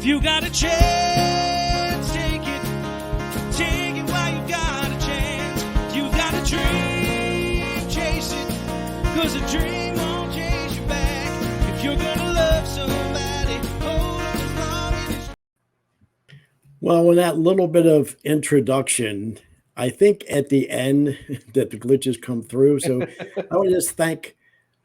If you got a chance, take it. Take it while you got a chance. You got a dream, chase it. Cause a dream won't chase you back. If you're gonna love somebody, hold on as long as it's... Well, with that little bit of introduction, I think at the end that the glitches come through. So I want to just thank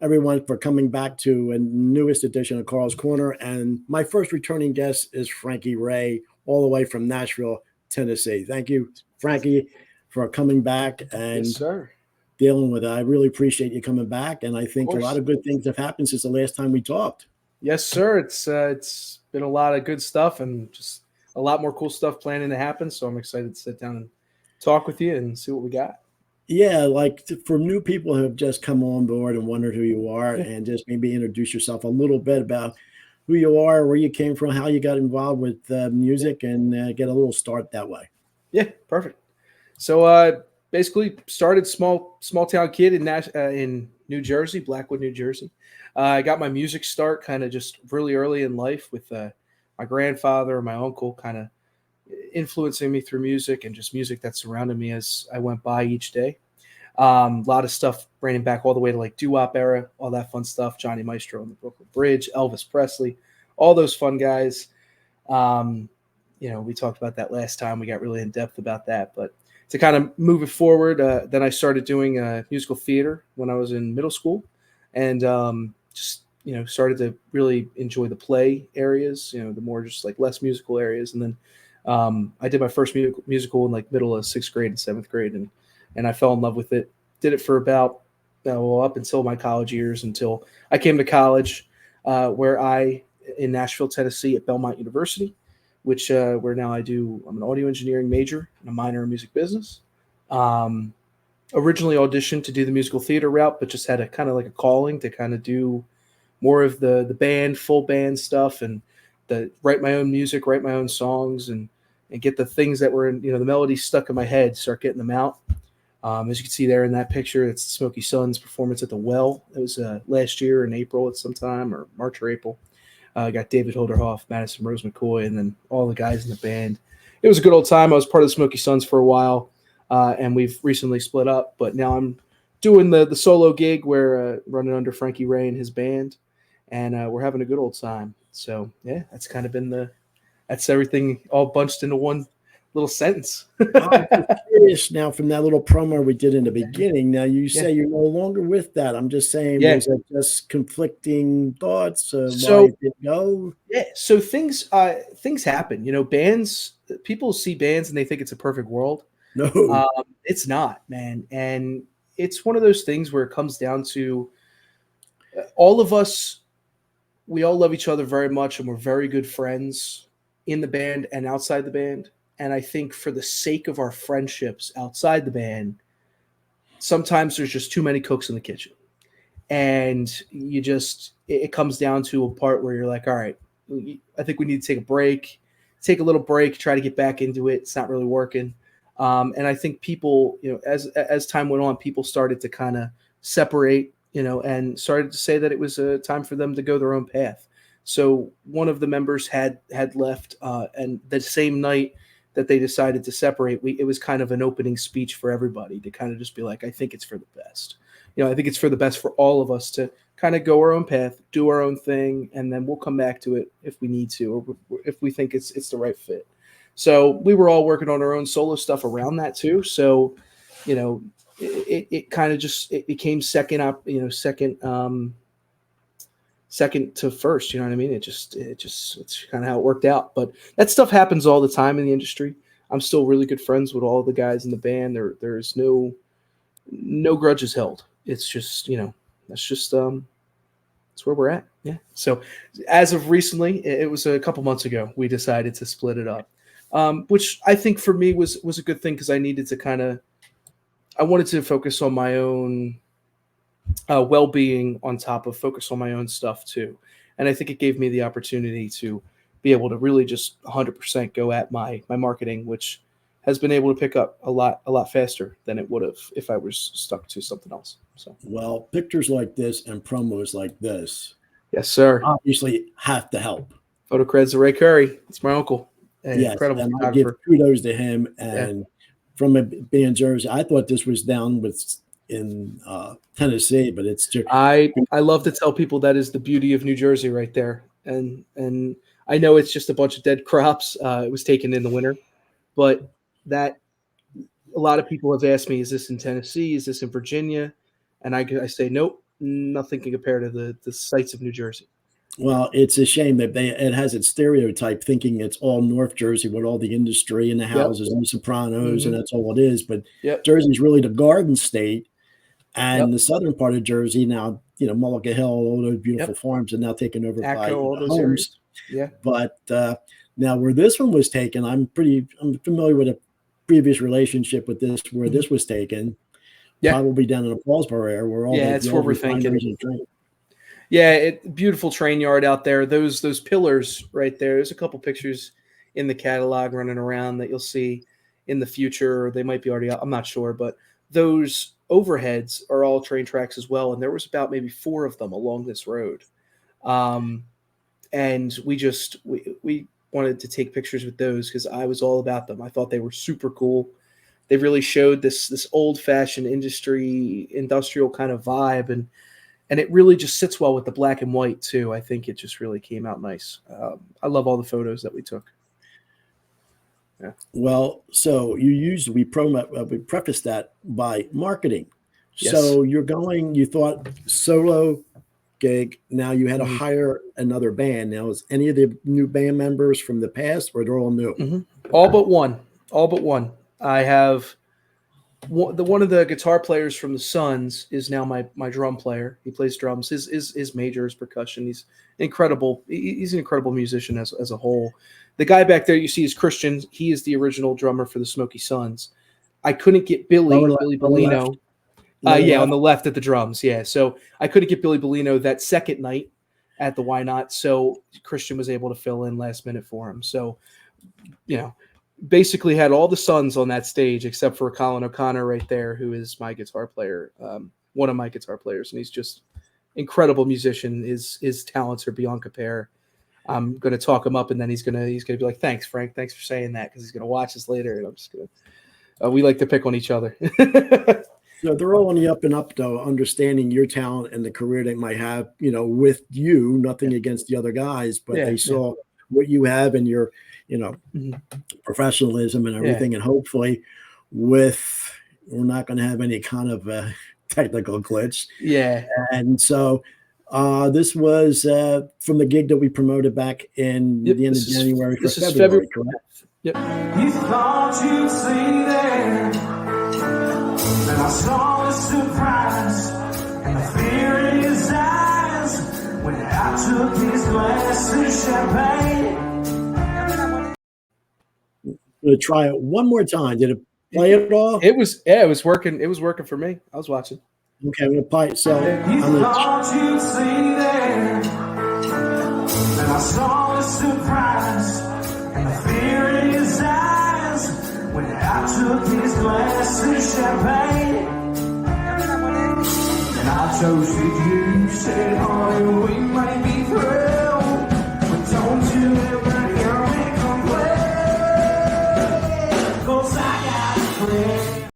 everyone for coming back to a newest edition of Carl's Corner. And my first returning guest is Frankie Rae, all the way from Nashville, Tennessee. Thank you, Frankie, for coming back and Yes, sir. dealing with it. I really appreciate you coming back. And I think a course. lot of good things have happened since the last time we talked. Yes, sir. It's been a lot of good stuff and just a lot more cool stuff planning to happen. So I'm excited to sit down and talk with you and see what we got. Yeah, like for new people who have just come on board and wondered who you are, and just maybe introduce yourself a little bit about who you are, where you came from, how you got involved with music, and get a little start that way. Yeah, perfect. So basically started small town kid in New Jersey, Blackwood, New Jersey. I got my music start kind of just really early in life with my grandfather and my uncle kind of influencing me through music and just music that surrounded me as I went by each day. A lot of stuff bringing back all the way to like doo-wop era, all that fun stuff. Johnny Maestro on the Brooklyn Bridge, Elvis Presley, all those fun guys. We talked about that last time. We got really in depth about that. But to kind of move it forward, then I started doing musical theater when I was in middle school, and started to really enjoy the play areas. The more just like less musical areas, and then I did my first musical in like middle of 6th grade and 7th grade, and I fell in love with it. Did it for about up until my college years, until I came to college, in Nashville, Tennessee, at Belmont University, which where now I'm an audio engineering major and a minor in music business. Originally auditioned to do the musical theater route, but just had a kind of like a calling to kind of do more of the band, full band stuff, and write my own music, write my own songs, and get the things that were in, the melodies stuck in my head, start getting them out. As you can see there in that picture, it's the Smoky Sun's performance at the Well. It was last year in April at some time, or March or April. Got David Holderhoff, Madison Rose McCoy, and then all the guys in the band. It was a good old time. I was part of the Smoky Suns for a while, and we've recently split up. But now I'm doing the solo gig where running under Frankie Rae and his band, and we're having a good old time. So yeah, that's kind of been that's everything all bunched into one little sentence. I'm curious now from that little promo we did in the beginning. Now you say you're no longer with that. I'm just saying, was it just conflicting thoughts? Why it didn't go? Yeah. So things happen. Bands. People see bands and they think it's a perfect world. No, it's not, man. And it's one of those things where it comes down to all of us. We all love each other very much, and we're very good friends in the band and outside the band. And I think for the sake of our friendships outside the band, sometimes there's just too many cooks in the kitchen. And it comes down to a part where you're like, all right, I think we need to take a little break, try to get back into it. It's not really working. And I think people, as time went on, people started to kind of separate, and started to say that it was a time for them to go their own path. So one of the members had left, and the same night that they decided to separate, it was kind of an opening speech for everybody to kind of just be like, I think it's for the best. I think it's for the best for all of us to kind of go our own path, do our own thing, and then we'll come back to it if we need to, or if we think it's the right fit. So we were all working on our own solo stuff around that too. So, it kind of just, it became second to first, you know what I mean? It's kind of how it worked out. But that stuff happens all the time in the industry. I'm still really good friends with all the guys in the band. There's no grudges held. It's just, that's where we're at. Yeah. So as of recently, it was a couple months ago, we decided to split it up, which I think for me was a good thing, because I needed to I wanted to focus on my own well-being on top of focus on my own stuff too. And I think it gave me the opportunity to be able to really just 100% go at my marketing, which has been able to pick up a lot faster than it would have if I was stuck to something else. So, well, pictures like this and promos like this, yes, sir, obviously have to help. Photo creds to Ray Curry. It's my uncle. An Yes, incredible and I give photographer. kudos to him. And from it being Jersey, I thought this was down in Tennessee, but it's just I love to tell people that is the beauty of New Jersey right there. And I know it's just a bunch of dead crops. It was taken in the winter, but that a lot of people have asked me, is this in Tennessee? Is this in Virginia? And I say, nope, nothing can compare to the sights of New Jersey. well, it's a shame that it has its stereotype thinking it's all North Jersey with all the industry and the houses and the Sopranos, and that's all it is. But Jersey's really the Garden State, and the southern part of Jersey now, Mulligan Hill, all those beautiful farms are now taken over by all those homes. areas. Yeah. But now where this one was taken, I'm familiar with a previous relationship with this where this was taken. Yeah. Probably down in the Paulsboro area where all that's where we're thinking. Yeah, beautiful train yard out there. Those pillars right there. There's a couple pictures in the catalog running around that you'll see in the future. Or they might be already out. I'm not sure, but those overheads are all train tracks as well. And there was about maybe 4 of them along this road. And we wanted to take pictures with those because I was all about them. I thought they were super cool. They really showed this old-fashioned industrial kind of vibe, and it really just sits well with the black and white too. I think it just really came out nice. I love all the photos that we took. Yeah. Well, so we prefaced that by marketing. Yes. So you thought solo gig. Now you had to hire another band. Now, is any of the new band members from the past, or they're all new? All but one. I have one of the guitar players from the Suns is now my drum player. He plays drums. His major is percussion. He's incredible. He's an incredible musician as a whole. The guy back there you see is Christian. He is the original drummer for the Smoky Suns. I couldn't get Billy Bellino. On the left at the drums. Yeah. So I couldn't get Billy Bellino that second night at the Why Not. So Christian was able to fill in last minute for him. So, basically had all the Suns on that stage except for Colin O'Connor right there, who is my guitar player, one of my guitar players, and he's just incredible musician. His talents are beyond compare. I'm going to talk him up, and then he's going to be like, "Thanks, Frank. Thanks for saying that," because he's going to watch this later, and I'm just going to. We like to pick on each other. So they're all on the up and up, though, understanding your talent and the career they might have, with you. Nothing against the other guys, but they saw what you have and your, professionalism and everything. And hopefully we're not going to have any kind of technical glitch. Yeah. And so this was from the gig that we promoted back in the end of January. This is February, correct? Yep. You thought you'd see there, and I saw the surprise and the fear in his eyes when I took his glass of champagne. I'm going to try it one more time. Did it play it all? It was working. It was working for me. I was watching. Okay, I'm going to play it. So you thought you'd see there, and I saw the surprise and the fear in his eyes when I took his glass of champagne. And I toasted you, said, honey, we may be through, but don't you ever hear me complain, 'cause I got a friend.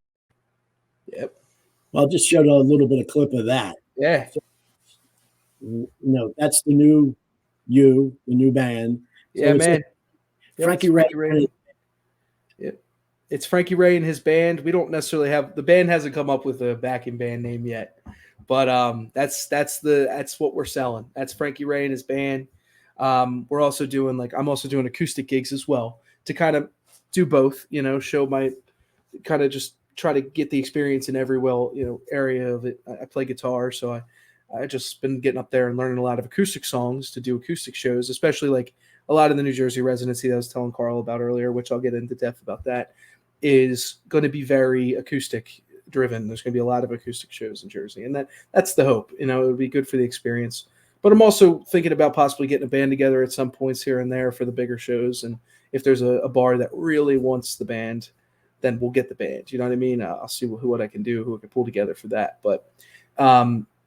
Yep. Well, I just showed a little bit of clip of that. Yeah. So, that's the new the new band. So yeah, man. Frankie Rae. Yep. It's Frankie Rae and his band. We don't necessarily have the band hasn't come up with a backing band name yet, but that's what we're selling. That's Frankie Rae and his band. We're also doing I'm also doing acoustic gigs as well to kind of do both. Show my kind of just try to get the experience in every area of it. I play guitar, so I just been getting up there and learning a lot of acoustic songs to do acoustic shows, especially a lot of the New Jersey residency that I was telling Carl about earlier, which I'll get into depth about that, is going to be very acoustic driven. There's going to be a lot of acoustic shows in Jersey, and that's the hope. It would be good for the experience. But I'm also thinking about possibly getting a band together at some points here and there for the bigger shows. And if there's a bar that really wants the band, then we'll get the band. You know what I mean? I'll see what I can do, who I can pull together for that. But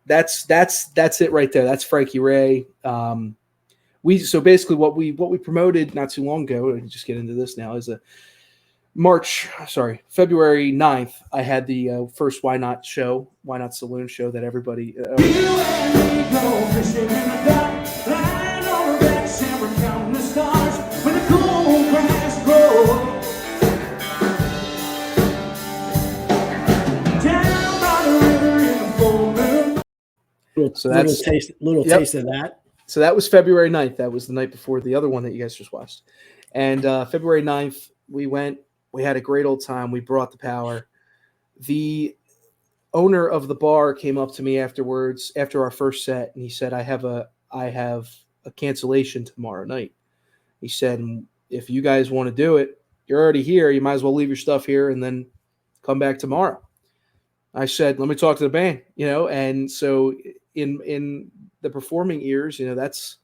that's it right there. That's Frankie Rae. So basically what we promoted not too long ago, I can just get into this now, is February 9th, I had the first Why Not Saloon show that everybody little taste of that. So that was February 9th. That was the night before the other one that you guys just watched. And February 9th, we had a great old time. We brought the power. The owner of the bar came up to me afterwards, after our first set, and he said, I have a cancellation tomorrow night. He said, if you guys want to do it, you're already here. You might as well leave your stuff here and then come back tomorrow. I said, let me talk to the band, and so in the performing ears, that's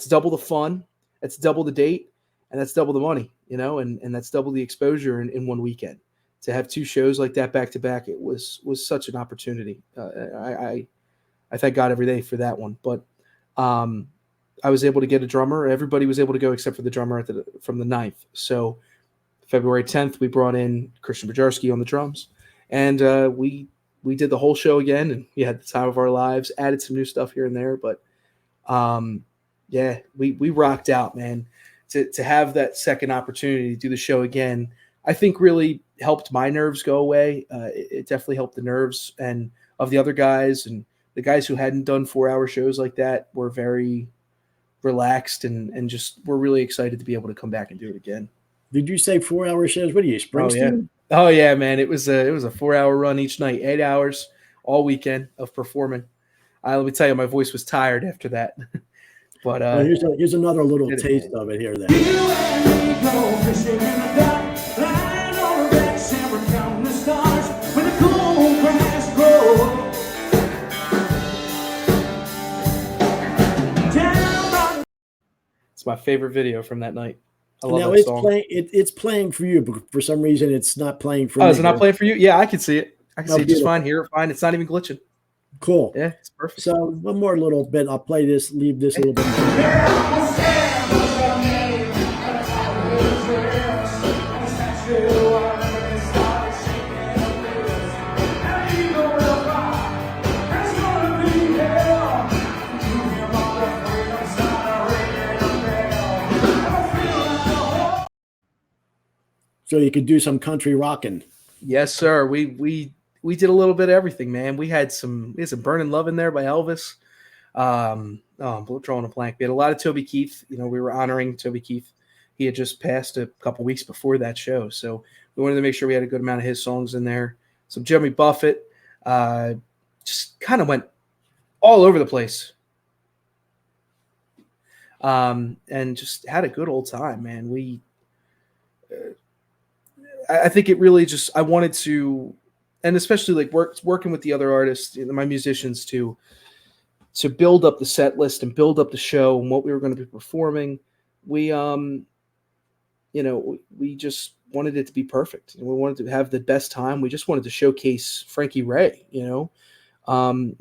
double the fun, that's double the date, and that's double the money, and that's double the exposure in one weekend. To have two shows like that back to back, it was such an opportunity. I thank God every day for that one. But I was able to get a drummer. Everybody was able to go except for the drummer from the 9th. So February 10th, we brought in Christian Bajarski on the drums, and we did the whole show again, and we had the time of our lives. Added some new stuff here and there, but we rocked out, man. To have that second opportunity to do the show again, I think really helped my nerves go away. It definitely helped the nerves and of the other guys, and the guys who hadn't done 4-hour shows like that were very relaxed and just were really excited to be able to come back and do it again. Did you say 4-hour shows? What are you, Springsteen? Oh yeah, man. It was a 4-hour run each night, 8 hours all weekend of performing. Let me tell you, my voice was tired after that. But here's another little taste of it here. Then. It's my favorite video from that night. I love now that song. It's playing for you, but for some reason it's not playing for me. Oh, is it not playing for you? Yeah, I can see it. I can see it just fine, hear it fine. It's not even glitching. Cool. Yeah, it's perfect. So one more little bit. I'll play this, leave this a little bit. So you could do some country rocking. Yes, sir. We did a little bit of everything, man. We had some Burning Love in there by Elvis. I'm drawing a blank. We had a lot of Toby Keith. We were honoring Toby Keith. He had just passed a couple weeks before that show, so we wanted to make sure we had a good amount of his songs in there. Some Jimmy Buffett. Just kind of went all over the place. And just had a good old time, man. I think it really just, I wanted to, and especially like working with the other artists, my musicians, to build up the set list and build up the show and what we were going to be performing. We just wanted it to be perfect. We wanted to have the best time. We just wanted to showcase Frankie Rae, and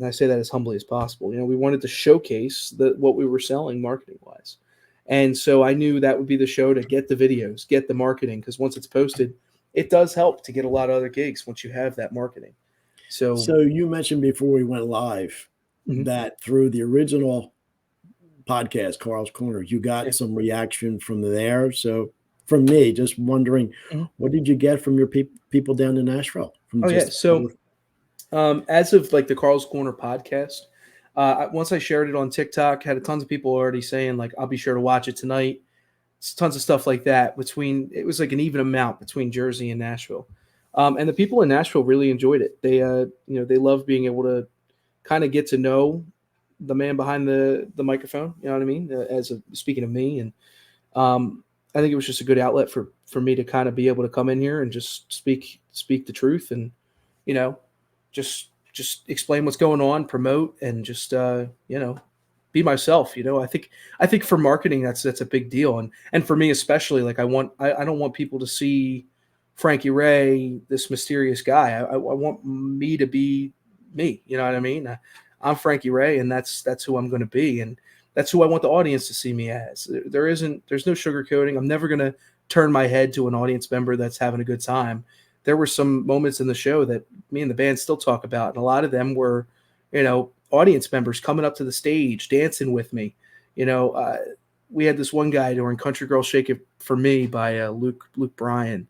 I say that as humbly as possible. We wanted to showcase what we were selling marketing wise. And so I knew that would be the show to get the videos, get the marketing, because once it's posted, it does help to get a lot of other gigs once you have that marketing. So you mentioned before we went live that through the original podcast, Carl's Corner, you got some reaction from there. So from me, just wondering, what did you get from your people down in Nashville? So as of like the Carl's Corner podcast, once I shared it on TikTok, had tons of people already saying like, I'll be sure to watch it tonight. Tons of stuff like that. It was like an even amount between Jersey and Nashville. And the people in Nashville really enjoyed it. They they love being able to kind of get to know the man behind the microphone, you know what I mean? Speaking of me. And I think it was just a good outlet for me to kind of be able to come in here and just speak the truth and, just explain what's going on, promote, and just, be myself. I think for marketing, that's a big deal. And for me, especially, like I don't want people to see Frankie Rae, this mysterious guy. I want me to be me. You know what I mean? I'm Frankie Rae, and that's who I'm going to be. And That's who I want the audience to see me as. There's no sugarcoating. I'm never going to turn my head to an audience member that's having a good time. There were some moments in the show that me and the band still talk about, and a lot of them were, audience members coming up to the stage, dancing with me. We had this one guy during Country Girl Shake It For Me by Luke Bryan.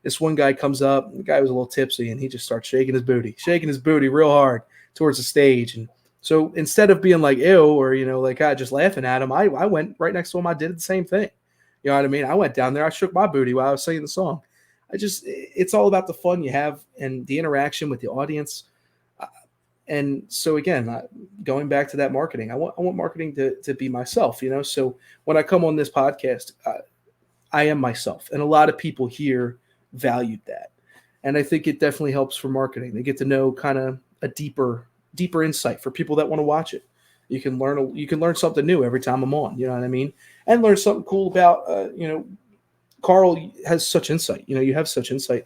This one guy comes up, the guy was a little tipsy, and he just starts shaking his booty real hard towards the stage. And so instead of being like, ew, or, just laughing at him, I went right next to him. I did the same thing. You know what I mean? I went down there. I shook my booty while I was singing the song. It's all about the fun you have and the interaction with the audience. And so again, going back to that marketing, I want marketing to be myself, So when I come on this podcast, I am myself, and a lot of people here valued that, and I think it definitely helps for marketing. They get to know kind of a deeper insight for people that want to watch it. You can learn something new every time I'm on. You know what I mean? And learn something cool about Carl has such insight. You have such insight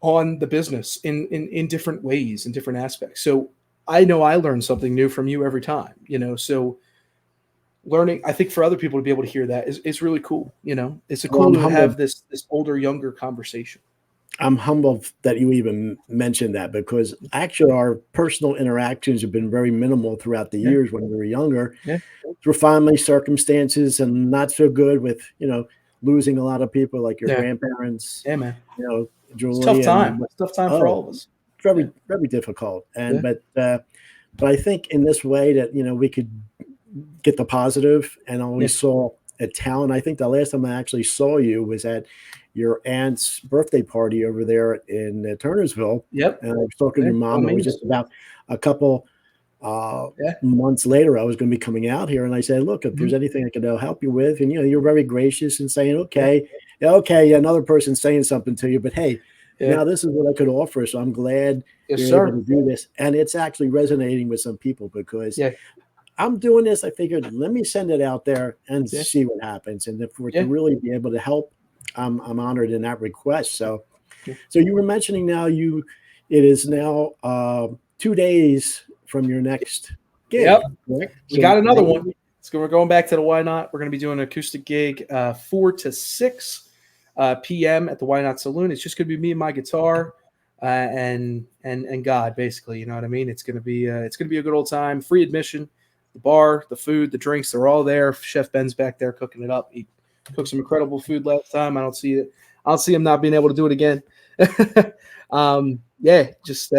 on the business in different ways, in different aspects. So I know I learn something new from you every time, so learning, I think for other people to be able to hear that is really cool. It's cool to have this older, younger conversation. I'm humbled that you even mentioned that, because actually our personal interactions have been very minimal throughout the years when we were younger. Yeah. Through family circumstances and not so good with, losing a lot of people like your grandparents. Yeah, man. Julie. It's tough time for all of us. Very, very difficult. And but I think in this way that we could get the positive, and always saw a talent. I think the last time I actually saw you was at your aunt's birthday party over there in Turnersville. Yep. And I was talking to your mom. It was just about a couple months later, I was going to be coming out here, and I said, look, if there's anything I can help you with, and you're very gracious and saying, okay, another person saying something to you, but hey, now this is what I could offer. So I'm glad you're able to do this, and it's actually resonating with some people, because I'm doing this. I figured, let me send it out there and see what happens, and if we're to really be able to help, I'm honored in that request. So you were mentioning now it is now 2 days from your next gig. Yep. We got another one. So we're going back to the Why Not. We're going to be doing an acoustic gig 4 to 6 p.m. at the Why Not Saloon. It's just going to be me and my guitar and God, basically. You know what I mean? It's going to be a good old time. Free admission. The bar, the food, the drinks, they're all there. Chef Ben's back there cooking it up. He cooked some incredible food last time. I don't see him not being able to do it again. Just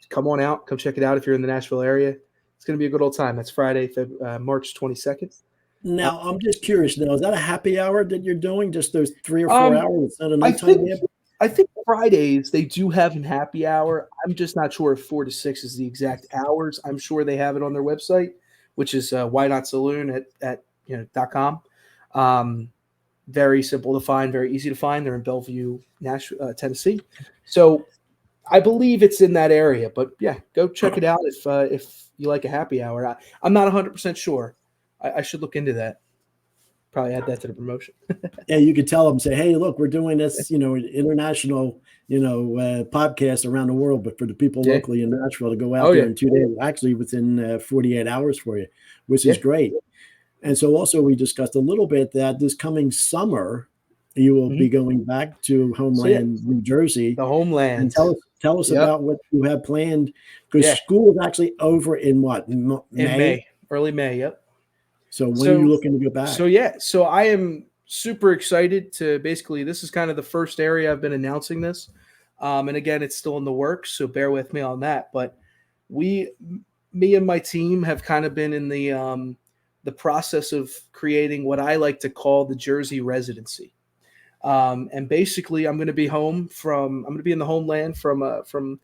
come on out. Come check it out if you're in the Nashville area. It's going to be a good old time. That's Friday, March 22nd. Now, I'm just curious. Now, is that a happy hour that you're doing? Just those 3 or 4 hours? It's not a nighttime game? I think Fridays they do have a happy hour. I'm just not sure if 4 to 6 is the exact hours. I'm sure they have it on their website, which is Why Not Saloon at .com. Very simple to find, very easy to find. They're in Bellevue, Nashville, Tennessee. So I believe it's in that area. But yeah, go check it out if you like a happy hour. I'm not 100% sure. I should look into that. Probably add that to the promotion. Yeah, you could tell them, say, hey, look, we're doing this, international, podcast around the world, but for the people locally in Nashville to go out there in 2 days, actually within 48 hours for you, which is great. And so also we discussed a little bit that this coming summer, you will be going back to homeland, New Jersey. The homeland. And tell us about what you have planned, because school is actually over in what? In May, early May, yep. So when are you looking to go back? So I am super excited to basically, this is kind of the first area I've been announcing this. And again, it's still in the works, so bear with me on that. But me and my team have kind of been in the process of creating what I like to call the Jersey residency. And basically I'm going to be in the homeland from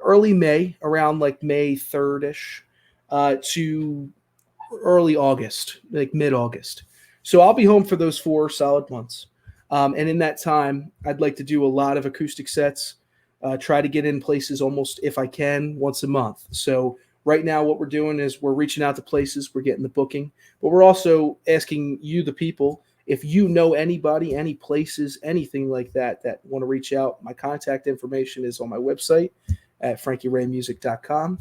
early May, around like May 3rd-ish, to early August, like mid-August. So I'll be home for those 4 solid months. And in that time, I'd like to do a lot of acoustic sets, try to get in places almost, if I can, once a month. So right now what we're doing is we're reaching out to places, we're getting the booking, but we're also asking you, the people, if you know anybody, any places, anything like that want to reach out. My contact information is on my website at frankieraymusic.com.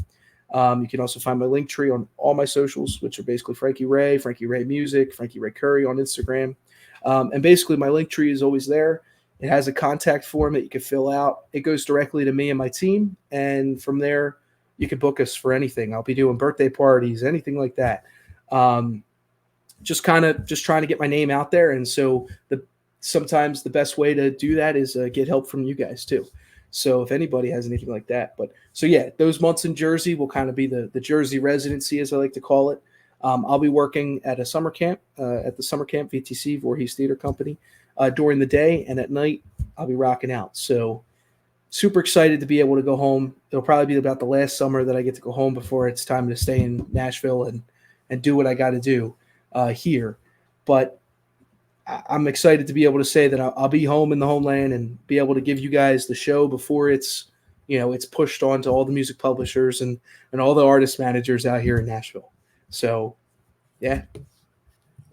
You can also find my link tree on all my socials, which are basically Frankie Rae Music, Frankie Rae Curry on Instagram. And basically, my link tree is always there. It has a contact form that you can fill out. It goes directly to me and my team. And from there, you can book us for anything. I'll be doing birthday parties, anything like that. Just trying to get my name out there. And so sometimes the best way to do that is get help from you guys too. So if anybody has anything like that, so yeah, those months in Jersey will kind of be the Jersey residency, as I like to call it. I'll be working at a summer camp, at the summer camp VTC, Voorhees Theater Company, during the day, and at night I'll be rocking out. So super excited to be able to go home. It'll probably be about the last summer that I get to go home before it's time to stay in Nashville and do what I got to do here. But I'm excited to be able to say that I'll be home in the homeland and be able to give you guys the show before it's pushed on to all the music publishers and all the artist managers out here in Nashville. So, yeah.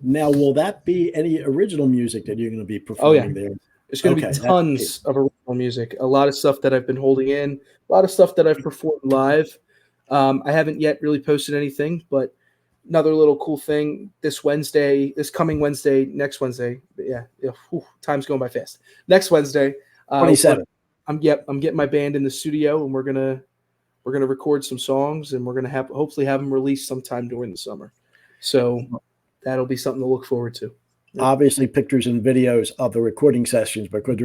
Now, will that be any original music that you're going to be performing there? There's going to be tons of original music, a lot of stuff that I've been holding in, a lot of stuff that I've performed live. I haven't yet really posted anything, but another little cool thing this coming Wednesday, next Wednesday. Time's going by fast. Next Wednesday, 27. I'm getting my band in the studio, and we're gonna record some songs, and we're gonna hopefully have them released sometime during the summer. So that'll be something to look forward to. Obviously, pictures and videos of the recording sessions, because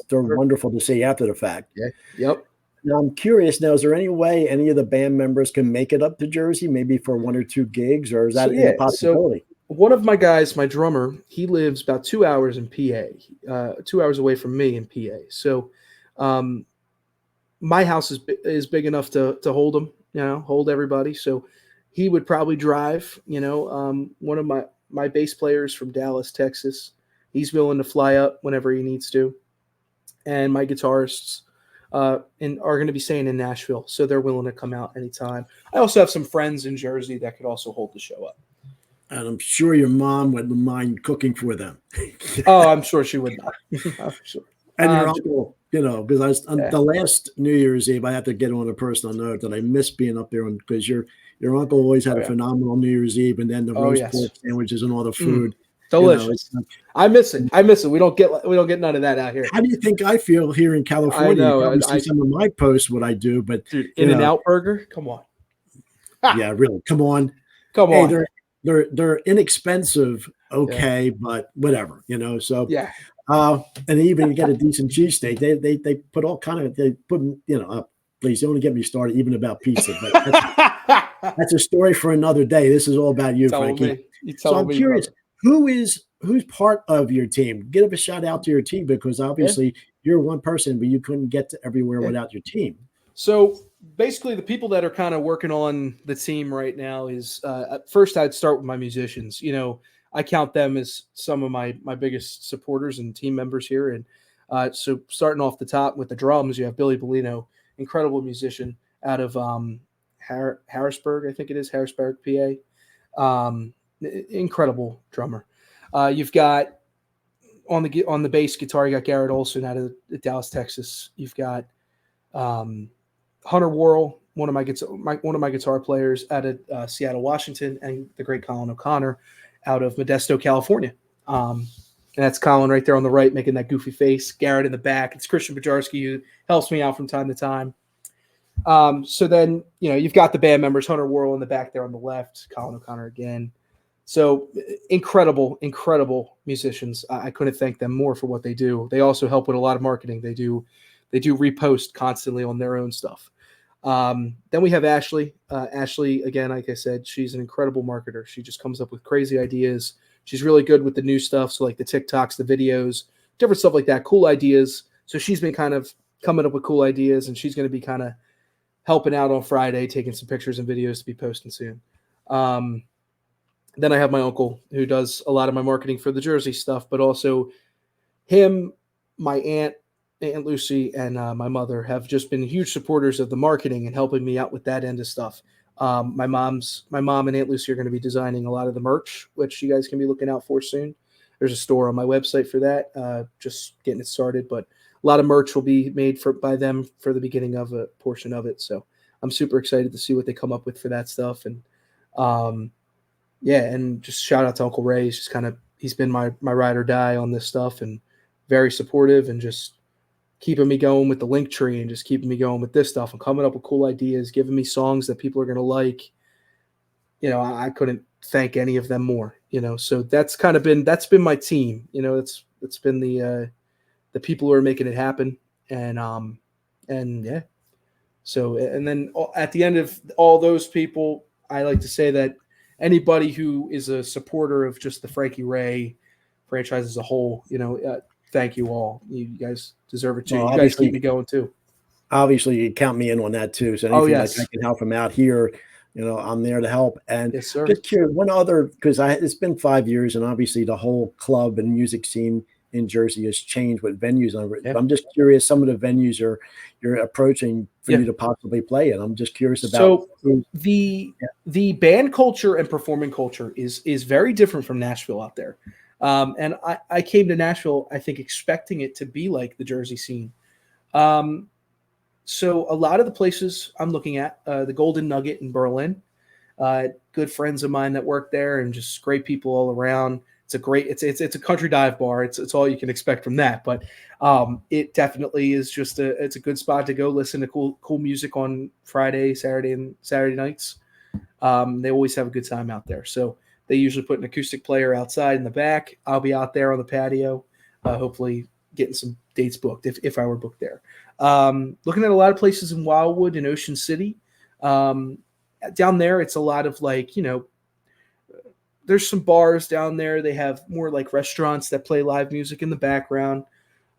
they're wonderful to see after the fact. Yeah. Yep. Now, I'm curious. Now, is there any way any of the band members can make it up to Jersey, maybe for 1 or 2 gigs, or is that a possibility? So one of my guys, my drummer, he lives about 2 hours in PA, 2 hours away from me in PA. So, my house is big enough to hold him, hold everybody. So he would probably drive. One of my bass players from Dallas, Texas, he's willing to fly up whenever he needs to, and my guitarists are going to be staying in Nashville, so they're willing to come out anytime. I also have some friends in Jersey that could also hold the show up. And I'm sure your mom wouldn't mind cooking for them. Oh, I'm sure she would not. I'm sure. And your uncle, because the last New Year's Eve, I have to get on a personal note that I miss being up there, because your uncle always had a phenomenal New Year's Eve, and then the roast pork sandwiches and all the food. Delicious. I miss it. We don't get none of that out here. How do you think I feel here in California? I know. You see some of my posts, what I do, but dude, In-N-Out Burger, come on. Yeah, really, come on. They're inexpensive, but whatever, So yeah. And even you get a decent cheesesteak, they put all kind of please don't get me started even about pizza, but that's a story for another day. This is all about you, Frankie. So I'm curious. Brother. Who's part of your team? Give a shout out to your team, because obviously you're one person, but you couldn't get to everywhere without your team. So basically, the people that are kind of working on the team right now is first I'd start with my musicians. I count them as some of my biggest supporters and team members here. And so starting off the top with the drums, you have Billy Bellino, incredible musician out of Harrisburg, I think it is, Harrisburg, PA. Incredible drummer. You've got on the bass guitar, you got Garrett Olson out of Dallas, Texas. You've got Hunter Worrell, one of my guitar players out of Seattle, Washington, and the great Colin O'Connor out of Modesto, California. And that's Colin right there on the right, making that goofy face. Garrett in the back. It's Christian Bajarski, who helps me out from time to time. So then, you've got the band members, Hunter Worrell in the back there on the left, Colin O'Connor again. So incredible musicians. I couldn't thank them more for what they do. They also help with a lot of marketing. They do repost constantly on their own stuff. Then we have Ashley. Ashley, again, like I said, she's an incredible marketer. She just comes up with crazy ideas. She's really good with the new stuff. So like the TikToks, the videos, different stuff like that, cool ideas. So she's been kind of coming up with cool ideas, and she's going to be kind of helping out on Friday, taking some pictures and videos to be posting soon. Then I have my uncle, who does a lot of my marketing for the Jersey stuff, but also him, my Aunt Lucy, and my mother have just been huge supporters of the marketing and helping me out with that end of stuff. My mom and Aunt Lucy are going to be designing a lot of the merch, which you guys can be looking out for soon. There's a store on my website for that, just getting it started, but a lot of merch will be made by them for the beginning of a portion of it. So I'm super excited to see what they come up with for that stuff. And and just shout out to Uncle Ray. He's just he's been my ride or die on this stuff, and very supportive, and just keeping me going with the link tree, and just keeping me going with this stuff, and coming up with cool ideas, giving me songs that people are going to like. I couldn't thank any of them more, so that's been my team. It's been the people who are making it happen. And yeah. So, and then at the end of all those people, I like to say that anybody who is a supporter of just the Frankie Rae franchise as a whole, thank you all. You guys deserve it too. Well, you guys keep me going too. Obviously, you count me in on that too. So anything like I can help them out here, I'm there to help. And yes, sir. Just curious, one other, because it's been 5 years, and obviously the whole club and music scene in Jersey has changed with venues on it. I'm just curious, some of the venues you're approaching for you to possibly play in. I'm just curious about. So the band culture and performing culture is very different from Nashville out there. And I came to Nashville, I think, expecting it to be like the Jersey scene. So a lot of the places I'm looking at, the Golden Nugget in Berlin, good friends of mine that work there, and just great people all around. It's a country dive bar. It's all you can expect from that. But it definitely is it's a good spot to go listen to cool music on Friday, Saturday nights. They always have a good time out there. So they usually put an acoustic player outside in the back. I'll be out there on the patio, hopefully getting some dates booked if I were booked there. Looking at a lot of places in Wildwood and Ocean City. Down there, it's a lot of there's some bars down there. They have more like restaurants that play live music in the background.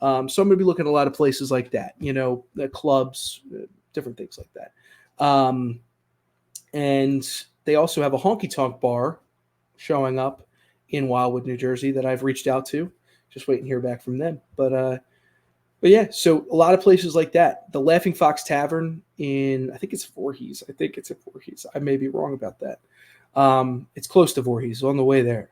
So I'm going to be looking at a lot of places like that, the clubs, different things like that. And they also have a honky tonk bar showing up in Wildwood, New Jersey that I've reached out to. Just waiting to hear back from them. But yeah, so a lot of places like that. The Laughing Fox Tavern I think it's Voorhees. I think it's at Voorhees. I may be wrong about that. It's close to Voorhees, on the way there.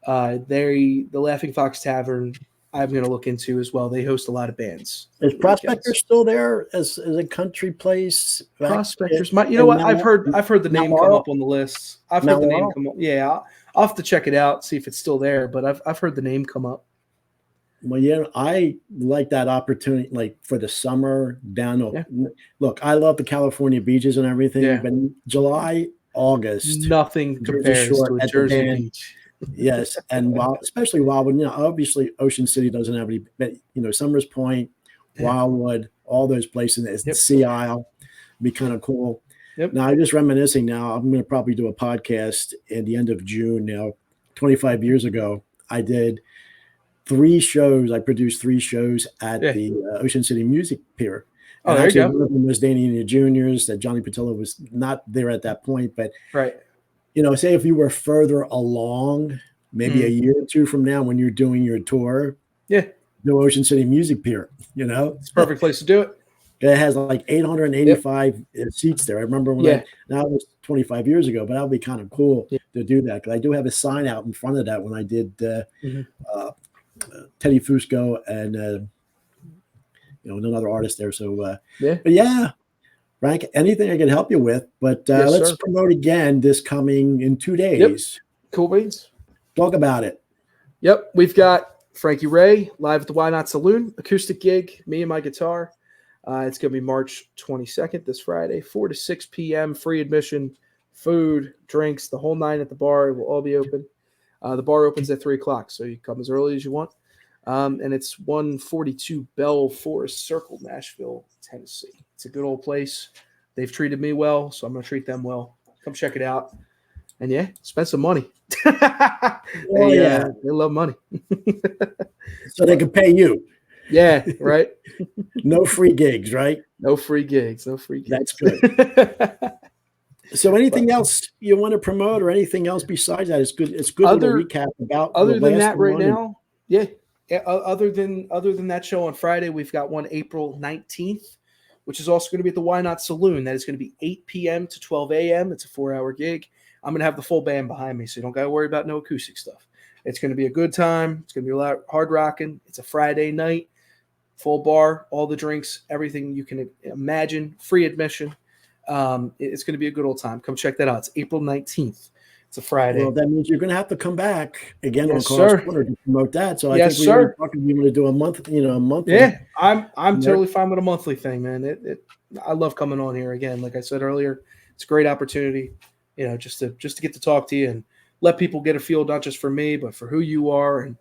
The Laughing Fox Tavern, I'm going to look into as well. They host a lot of bands. Is Prospector still there as a country place? Prospectors, I've heard the name come up on the list. I've heard the name come up. Yeah, I'll have to check it out, see if it's still there. But I've heard the name come up. Well, yeah, I like that opportunity, like for the summer down. Look, I love the California beaches and everything, but July, August, nothing compares to a Jersey beach. Yes, and especially Wildwood. Obviously Ocean City doesn't have any, but Summers Point, Wildwood, all those places. The Sea Isle be kind of cool. Now I'm just reminiscing. Now I'm going to probably do a podcast at the end of June. Now, 25 years ago, I did 3 shows. I produced 3 shows at the Ocean City Music Pier. Oh, there you go. One of them was Danny and the Juniors. That Johnny Patillo was not there at that point, but say if you were further along, maybe a year or 2 from now, when you're doing your tour, the Ocean City Music Pier, it's a perfect place to do it. It has like 885 seats there. I remember when now it was 25 years ago, but that would be kind of cool to do that, because I do have a sign out in front of that when I did Teddy Fusco and another artist there. So but Frank, anything I can help you with, but let's promote again this coming in 2 days. Cool beans. Talk about it. We've got Frankie Rae live at the Why Not Saloon, acoustic gig, me and my guitar. It's going to be March 22nd, this Friday, 4 to 6 p.m., free admission, food, drinks, the whole 9 at the bar. It will all be open. The bar opens at 3 o'clock, so you come as early as you want. And it's 142 Bell Forest Circle, Nashville, Tennessee. It's a good old place. They've treated me well, so I'm going to treat them well. Come check it out. And spend some money. They love money. So they can pay you. Yeah, right. No free gigs, right? No free gigs. That's good. So anything else you want to promote, or anything else besides that? It's good to recap about other than that right now. Other than that show on Friday, we've got one April 19th, which is also going to be at the Why Not Saloon. That is going to be 8 p.m. to 12 a.m. It's a 4-hour gig. I'm going to have the full band behind me, so you don't got to worry about no acoustic stuff. It's going to be a good time. It's going to be a lot hard rocking. It's a Friday night, full bar, all the drinks, everything you can imagine, free admission. It's going to be a good old time. Come check that out. It's April 19th. It's a Friday. Well, that means you're going to have to come back again Yes, on Carl's sir. Corner to promote that. So I Yes, think we were sir. talking, we want to do a month, a monthly. Yeah, I'm There- totally fine with a monthly thing, man. I love coming on here again. Like I said earlier, it's a great opportunity, just to get to talk to you and let people get a feel not just for me, but for who you are and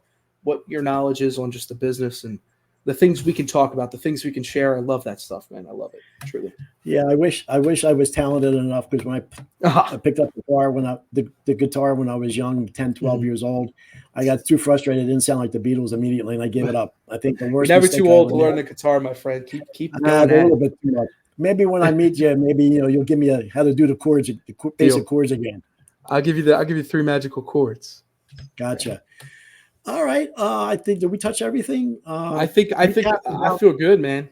what your knowledge is on just the business and the things we can talk about, the things we can share. I love that stuff, man. I love it, truly. Yeah, I wish I was talented enough, because when I picked up the guitar when I was young, 10, 12 Mhm. years old, I got too frustrated. It didn't sound like the Beatles immediately, and I gave it up. I think the You're worst never mistake too I old to ever learn made. the guitar, my friend. Keep A going at little it. bit too much. Maybe when I meet you, maybe you'll give me how to do the chords, basic chords again. I'll give you 3 magical chords. Gotcha. All right. I think, did we touch everything? I think I Recap feel good, man.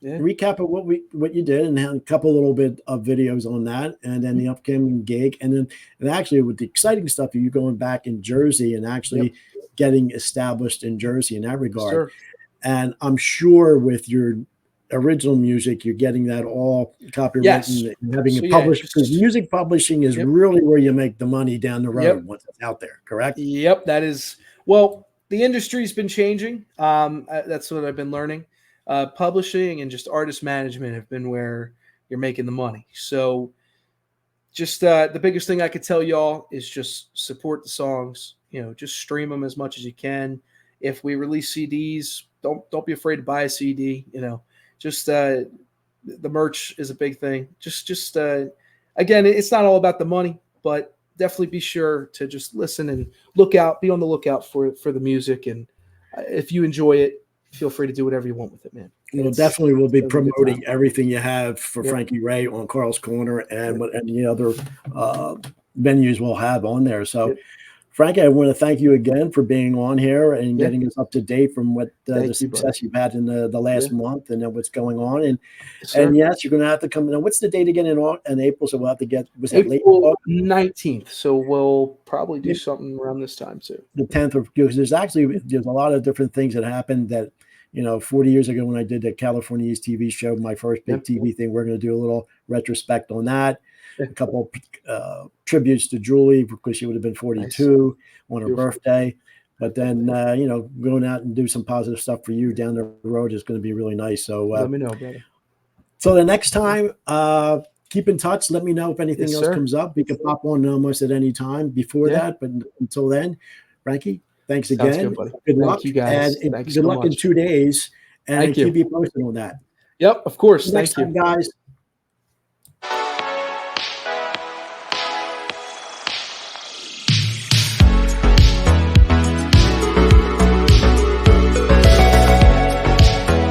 Yeah. recap of what you did, and had a couple little bit of videos on that, and then the upcoming gig, and actually with the exciting stuff of you going back in Jersey and actually getting established in Jersey in that regard. Sure. And I'm sure with your original music, you're getting that all copywritten Yes. and having So, it yeah, published, because music publishing is Yep. really where you make the money down the road Yep. once it's out there, correct? Yep, that is. Well, the industry's been changing. That's what I've been learning. Publishing and just artist management have been where you're making the money. So, just the biggest thing I could tell y'all is just support the songs. Just stream them as much as you can. If we release CDs, don't be afraid to buy a CD. Just the merch is a big thing. Just again, it's not all about the money, but definitely be sure to just listen and be on the lookout for the music. And if you enjoy it, feel free to do whatever you want with it, man. Well, definitely we'll be it's a good promoting time. everything you have for Yep. Frankie Rae on Carl's Corner, and what any other venues we'll have on there. So, Yep. Frankie, I want to thank you again for being on here and Yeah. getting us up to date from what the Thank you, success you've had in the last month, and then what's going on. And Sir. and yes, you're going to have to come in. What's the date again in April? So we'll have to get, was that late April August? 19th. So we'll probably do Yep. something around this time too. The 10th of, because there's a lot of different things that happened that, 40 years ago when I did the California East TV show, my first big TV thing, we're going to do a little retrospect on that. A couple tributes to Julie, because she would have been 42 on her birthday. But then, going out and do some positive stuff for you down the road is going to be really nice. So Let me know, brother. So the next time, keep in touch. Let me know if anything else comes up. We can pop on almost at any time before that. But until then, Frankie, thanks again. Good luck. You guys. And good luck in 2 days. And keep you posted on that. Yep, of course. Next time, guys.